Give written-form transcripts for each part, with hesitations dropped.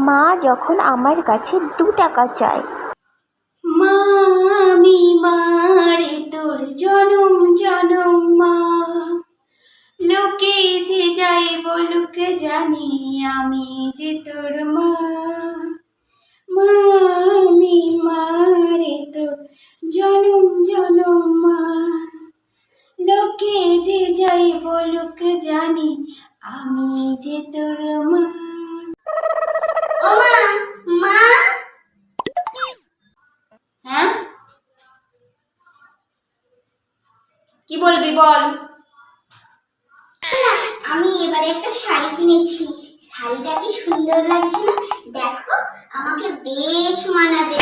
মা যখন আমার কাছে 2 টাকা চায়। মা আমি মারে তোর জনম জনম মা, লোকে যে যাই বলুক জানি আমি যে তোর মা। মা আমি মারে তোর জনম জনম মা, লোকে যে যাই বলুক জানি আমি যে তোর মা। ও মা, মা। হ্যাঁ, কি বলবি বল। আমি এবারে একটা শাড়ি কিনেছি, শাড়িটা কি সুন্দর লাগছে না? দেখো আমাকে বেশ মানাবে,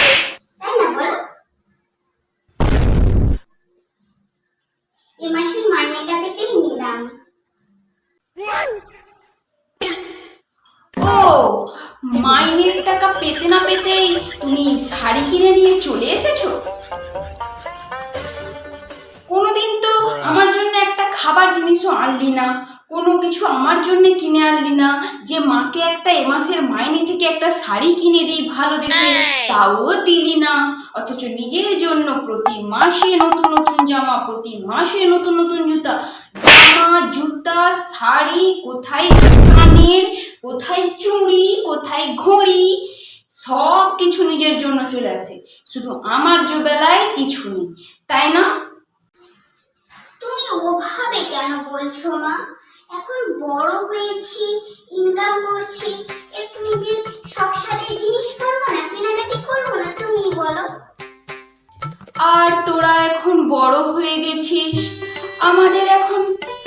তাই না বলো? এই মাসের মাইনেটা পেতেই নিলাম। ও, মাইনের টাকা পেতে না পেতেই তুমি শাড়ি কিনে নিয়ে চলে এসেছো। কোনোদিন তো আমার জন্য একটা খাবার জিনিসও আনলি না, কোনো কিছু আমার জন্য কিনে আনলি না, যে মাকে একটা এ মাসের মাইনে থেকে একটা শাড়ি কিনে দিই ভালো দেখে, তাও দিলি না। অথচ নিজের জন্য প্রতি মাসে নতুন নতুন জামা, প্রতি মাসে নতুন নতুন জুতা, জামা জুতা শাড়ি, কোথায় কানের, কোথায় চুড়ি, কোথায় ঘড়ি, সব কিছু নিজের জন্য চলে আসে। শুধু আমার যে বেলায় কিছু নেই, তাই না? তুমি ওভাবে কেন বলছো মা? এখন বড় হয়েছি, ইনকাম করছি, একটু নিজের সংসারের জিনিস করবো না, কেনাকাটি করবো না? তুমি বলো। আর তোরা এখন বড় হয়ে গেছিস, আমাদের এখন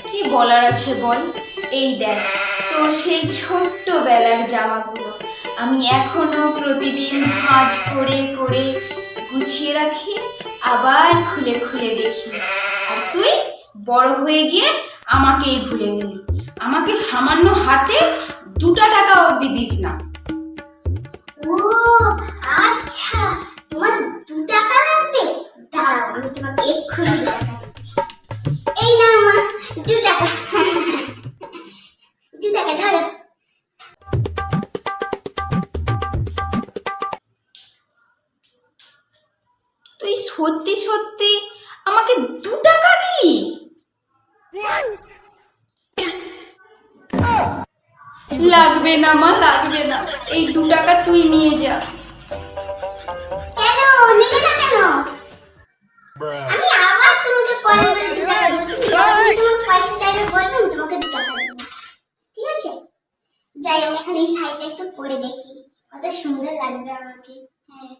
কি বলার আছে বল। এই দেখ তোর সেই ছোট্টবেলার জামাগুলো আমি এখনো প্রতিদিন ভাঁজ করে করে গুছিয়ে রাখি, আবার খুলে খুলে দেখি। আর তুই বড় হয়ে গিয়ে আমাকেই ভুলে গেলি, আমাকে সামান্য হাতে 2 টাকা অবধি দিস না। ও আচ্ছা, তোমার 2 টাকা লাগবে? দাঁড়াও, আমি তোমাকে এক্ষুনি 2 টাকা দিচ্ছি। এই নাও মা, 2 টাকা। 2 টাকা ধরো। তুই সত্যি সত্যি আমাকে 2 টাকা দিলি? লাগবে না মা, লাগবে না, এই 2 টাকা তুই নিয়ে যা। কেন নিবে না কেন? আমি আবার তোমাকে পরের বারে 2 টাকা দেবো। তুমি যখন তোমার পয়সা চাইবে বলবে, আমি তোমাকে 2 টাকা দেবো, ঠিক আছে? যাই, আমি এখন এই শাড়িটা একটু পরে দেখি, কত সুন্দর লাগবে আমাকে। হ্যাঁ।